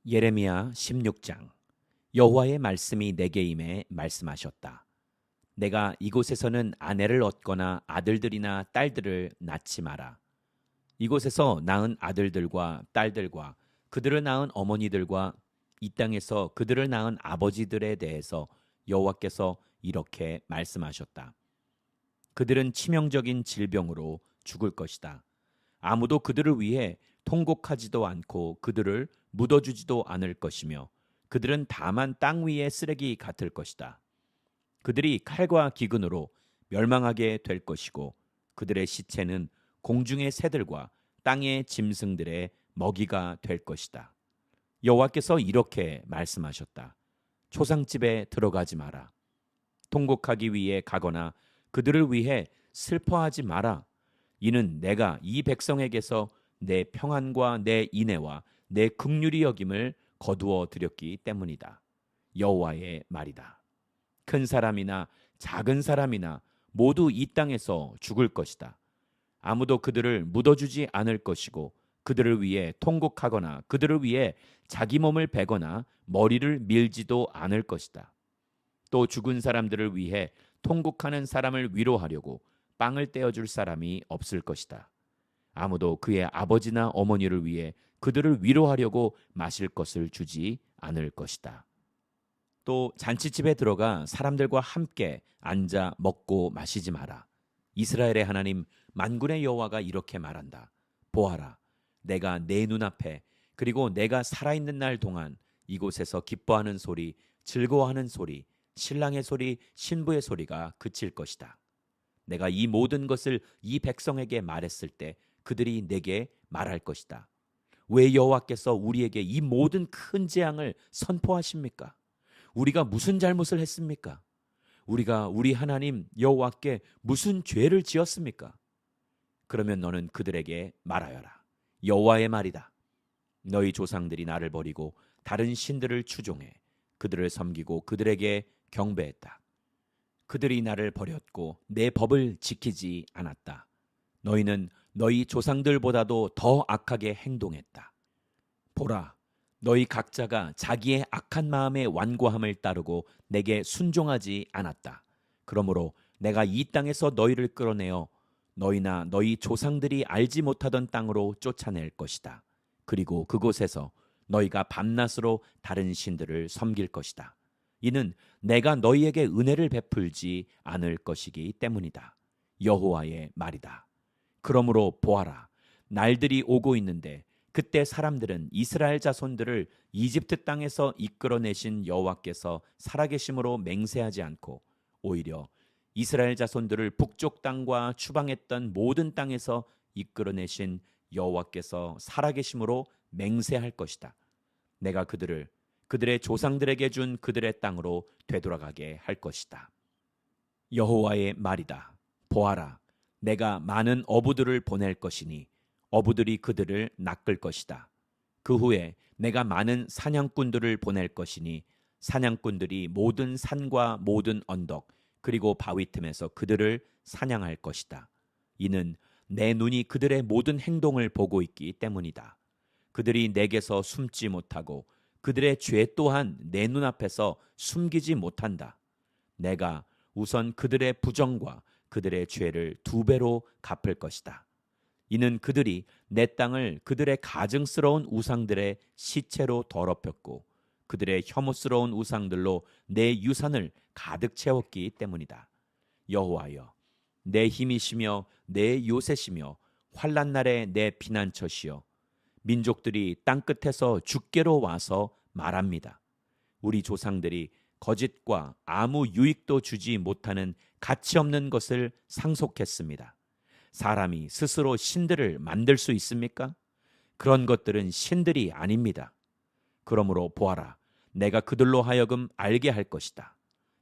예레미야 16장. 여호와의 말씀이 내게 임해 말씀하셨다. 내가 이곳에서는 아내를 얻거나 아들들이나 딸들을 낳지 마라. 이곳에서 낳은 아들들과 딸들과 그들을 낳은 어머니들과 이 땅에서 그들을 낳은 아버지들에 대해서 여호와께서 이렇게 말씀하셨다. 그들은 치명적인 질병으로 죽을 것이다. 아무도 그들을 위해 통곡하지도 않고 그들을 묻어주지도 않을 것이며 그들은 다만 땅 위의 쓰레기 같을 것이다. 그들이 칼과 기근으로 멸망하게 될 것이고 그들의 시체는 공중의 새들과 땅의 짐승들의 먹이가 될 것이다. 여호와께서 이렇게 말씀하셨다. 초상집에 들어가지 마라. 통곡하기 위해 가거나 그들을 위해 슬퍼하지 마라. 이는 내가 이 백성에게서 내 평안과 내 인애와 내 긍휼히 여김을 거두어 드렸기 때문이다. 여호와의 말이다. 큰 사람이나 작은 사람이나 모두 이 땅에서 죽을 것이다. 아무도 그들을 묻어주지 않을 것이고 그들을 위해 통곡하거나 그들을 위해 자기 몸을 베거나 머리를 밀지도 않을 것이다. 또 죽은 사람들을 위해 통곡하는 사람을 위로하려고 빵을 떼어줄 사람이 없을 것이다. 아무도 그의 아버지나 어머니를 위해 그들을 위로하려고 마실 것을 주지 않을 것이다. 또 잔치집에 들어가 사람들과 함께 앉아 먹고 마시지 마라. 이스라엘의 하나님 만군의 여호와가 이렇게 말한다. 보아라, 내가 내 눈앞에 그리고 내가 살아있는 날 동안 이곳에서 기뻐하는 소리, 즐거워하는 소리, 신랑의 소리, 신부의 소리가 그칠 것이다. 내가 이 모든 것을 이 백성에게 말했을 때 그들이 내게 말할 것이다. 왜 여호와께서 우리에게 이 모든 큰 재앙을 선포하십니까? 우리가 무슨 잘못을 했습니까? 우리가 우리 하나님 여호와께 무슨 죄를 지었습니까? 그러면 너는 그들에게 말하여라. 여호와의 말이다. 너희 조상들이 나를 버리고 다른 신들을 추종해 그들을 섬기고 그들에게 경배했다. 그들이 나를 버렸고 내 법을 지키지 않았다. 너희는 너희 조상들보다도 더 악하게 행동했다. 보라, 너희 각자가 자기의 악한 마음의 완고함을 따르고 내게 순종하지 않았다. 그러므로 내가 이 땅에서 너희를 끌어내어 너희나 너희 조상들이 알지 못하던 땅으로 쫓아낼 것이다. 그리고 그곳에서 너희가 밤낮으로 다른 신들을 섬길 것이다. 이는 내가 너희에게 은혜를 베풀지 않을 것이기 때문이다. 여호와의 말이다. 그러므로 보아라, 날들이 오고 있는데 그때 사람들은 이스라엘 자손들을 이집트 땅에서 이끌어내신 여호와께서 살아계심으로 맹세하지 않고 오히려 이스라엘 자손들을 북쪽 땅과 추방했던 모든 땅에서 이끌어내신 여호와께서 살아계심으로 맹세할 것이다. 내가 그들을 그들의 조상들에게 준 그들의 땅으로 되돌아가게 할 것이다. 여호와의 말이다. 보아라, 내가 많은 어부들을 보낼 것이니 어부들이 그들을 낚을 것이다. 그 후에 내가 많은 사냥꾼들을 보낼 것이니 사냥꾼들이 모든 산과 모든 언덕 그리고 바위 틈에서 그들을 사냥할 것이다. 이는 내 눈이 그들의 모든 행동을 보고 있기 때문이다. 그들이 내게서 숨지 못하고 그들의 죄 또한 내 눈앞에서 숨기지 못한다. 내가 우선 그들의 부정과 그들의 죄를 2배로 갚을 것이다. 이는 그들이 내 땅을 그들의 가증스러운 우상들의 시체로 더럽혔고 그들의 혐오스러운 우상들로 내 유산을 가득 채웠기 때문이다. 여호와여, 내 힘이시며 내 요새시며 환난 날에 내 피난처시여, 민족들이 땅끝에서 주께로 와서 말합니다. 우리 조상들이 거짓과 아무 유익도 주지 못하는 가치 없는 것을 상속했습니다. 사람이 스스로 신들을 만들 수 있습니까? 그런 것들은 신들이 아닙니다. 그러므로 보아라, 내가 그들로 하여금 알게 할 것이다.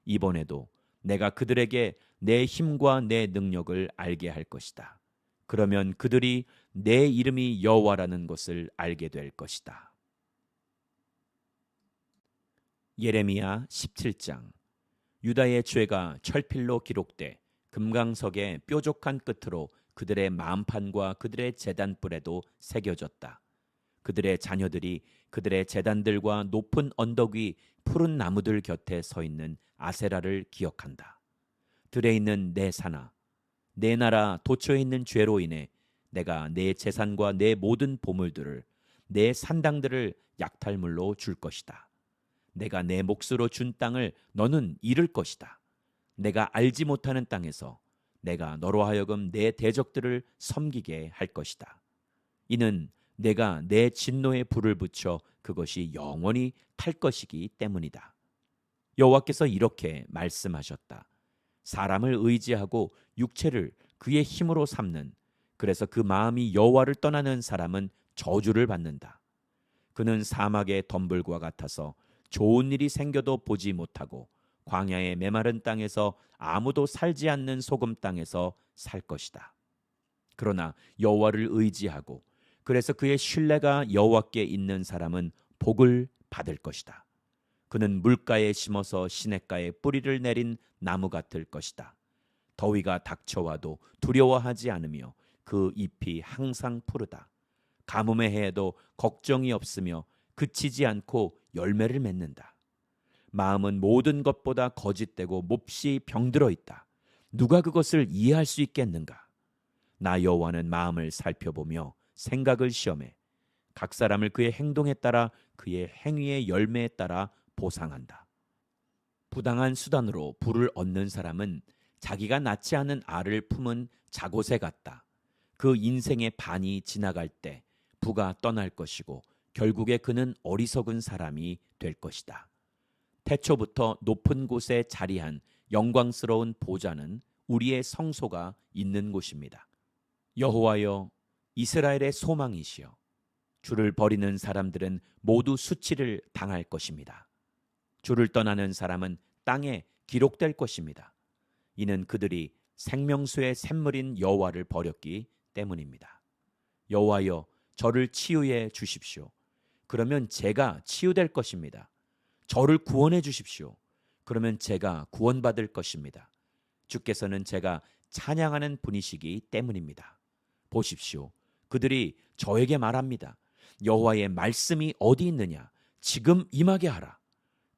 이번에도 내가 그들에게 내 힘과 내 능력을 알게 할 것이다. 그러면 그들이 내 이름이 여호와라는 것을 알게 될 것이다. 예레미야 17장. 유다의 죄가 철필로 기록돼 금강석의 뾰족한 끝으로 그들의 마음판과 그들의 제단불에도 새겨졌다. 그들의 자녀들이 그들의 제단들과 높은 언덕 위 푸른 나무들 곁에 서 있는 아세라를 기억한다. 들에 있는 내 산아, 내 나라 도처에 있는 죄로 인해 내가 내 재산과 내 모든 보물들을, 내 산당들을 약탈물로 줄 것이다. 내가 내 몫으로 준 땅을 너는 잃을 것이다. 내가 알지 못하는 땅에서 내가 너로 하여금 내 대적들을 섬기게 할 것이다. 이는 내가 내 진노에 불을 붙여 그것이 영원히 탈 것이기 때문이다. 여호와께서 이렇게 말씀하셨다. 사람을 의지하고 육체를 그의 힘으로 삼는, 그래서 그 마음이 여호와를 떠나는 사람은 저주를 받는다. 그는 사막의 덤불과 같아서 좋은 일이 생겨도 보지 못하고 광야의 메마른 땅에서 아무도 살지 않는 소금 땅에서 살 것이다. 그러나 여호와를 의지하고 그래서 그의 신뢰가 여호와께 있는 사람은 복을 받을 것이다. 그는 물가에 심어서 시냇가에 뿌리를 내린 나무 같을 것이다. 더위가 닥쳐와도 두려워하지 않으며 그 잎이 항상 푸르다. 가뭄의 해에도 걱정이 없으며 그치지 않고 열매를 맺는다. 마음은 모든 것보다 거짓되고 몹시 병들어 있다. 누가 그것을 이해할 수 있겠는가? 나 여호와는 마음을 살펴보며 생각을 시험해 각 사람을 그의 행동에 따라 그의 행위의 열매에 따라 보상한다. 부당한 수단으로 부를 얻는 사람은 자기가 낳지 않은 알을 품은 자곳에 같다. 그 인생의 반이 지나갈 때 부가 떠날 것이고 결국에 그는 어리석은 사람이 될 것이다. 태초부터 높은 곳에 자리한 영광스러운 보좌는 우리의 성소가 있는 곳입니다. 여호와여, 이스라엘의 소망이시여, 주를 버리는 사람들은 모두 수치를 당할 것입니다. 주를 떠나는 사람은 땅에 기록될 것입니다. 이는 그들이 생명수의 샘물인 여호와를 버렸기 때문입니다. 여호와여, 저를 치유해 주십시오. 그러면 제가 치유될 것입니다. 저를 구원해 주십시오. 그러면 제가 구원받을 것입니다. 주께서는 제가 찬양하는 분이시기 때문입니다. 보십시오. 그들이 저에게 말합니다. 여호와의 말씀이 어디 있느냐? 지금 임하게 하라.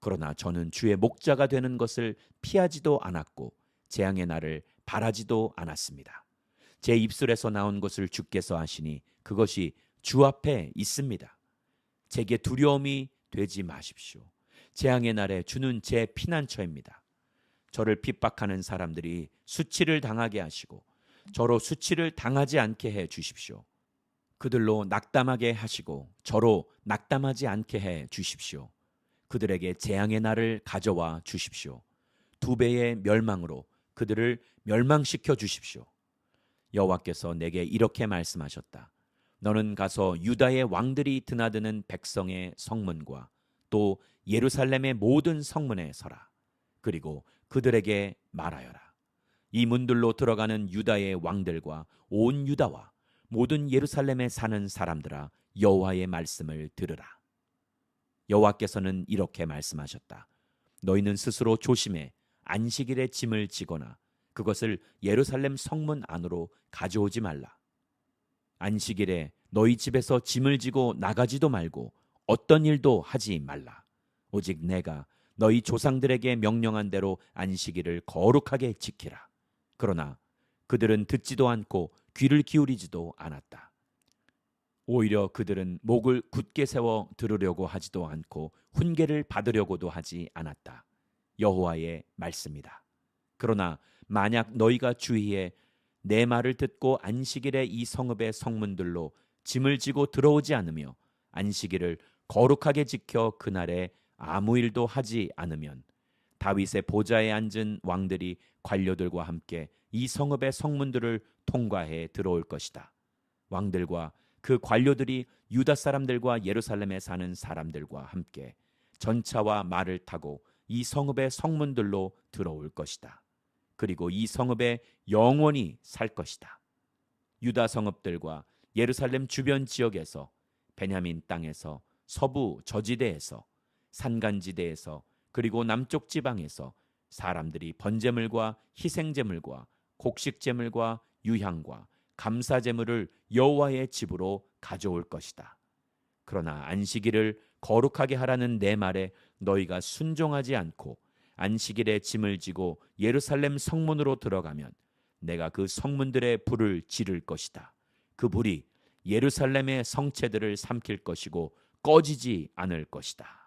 그러나 저는 주의 목자가 되는 것을 피하지도 않았고 재앙의 날을 바라지도 않았습니다. 제 입술에서 나온 것을 주께서 아시니 그것이 주 앞에 있습니다. 제게 두려움이 되지 마십시오. 재앙의 날에 주는 제 피난처입니다. 저를 핍박하는 사람들이 수치를 당하게 하시고 저로 수치를 당하지 않게 해 주십시오. 그들로 낙담하게 하시고 저로 낙담하지 않게 해 주십시오. 그들에게 재앙의 날을 가져와 주십시오. 2배의 멸망으로 그들을 멸망시켜 주십시오. 여호와께서 내게 이렇게 말씀하셨다. 너는 가서 유다의 왕들이 드나드는 백성의 성문과 또 예루살렘의 모든 성문에 서라. 그리고 그들에게 말하여라. 이 문들로 들어가는 유다의 왕들과 온 유다와 모든 예루살렘에 사는 사람들아, 여호와의 말씀을 들으라. 여호와께서는 이렇게 말씀하셨다. 너희는 스스로 조심해 안식일에 짐을 지거나 그것을 예루살렘 성문 안으로 가져오지 말라. 안식일에 너희 집에서 짐을 지고 나가지도 말고 어떤 일도 하지 말라. 오직 내가 너희 조상들에게 명령한 대로 안식일을 거룩하게 지키라. 그러나 그들은 듣지도 않고 귀를 기울이지도 않았다. 오히려 그들은 목을 굳게 세워 들으려고 하지도 않고 훈계를 받으려고도 하지 않았다. 여호와의 말씀이다. 그러나 만약 너희가 주의해 내 말을 듣고 안식일에 이 성읍의 성문들로 짐을 지고 들어오지 않으며 안식일을 거룩하게 지켜 그날에 아무 일도 하지 않으면 다윗의 보좌에 앉은 왕들이 관료들과 함께 이 성읍의 성문들을 통과해 들어올 것이다. 왕들과 그 관료들이 유다 사람들과 예루살렘에 사는 사람들과 함께 전차와 말을 타고 이 성읍의 성문들로 들어올 것이다. 그리고 이 성읍에 영원히 살 것이다. 유다 성읍들과 예루살렘 주변 지역에서, 베냐민 땅에서, 서부 저지대에서, 산간지대에서, 그리고 남쪽 지방에서 사람들이 번제물과 희생제물과 곡식제물과 유향과 감사제물을 여호와의 집으로 가져올 것이다. 그러나 안식일을 거룩하게 하라는 내 말에 너희가 순종하지 않고 안식일에 짐을 지고 예루살렘 성문으로 들어가면 내가 그 성문들의 불을 지를 것이다. 그 불이 예루살렘의 성체들을 삼킬 것이고 꺼지지 않을 것이다.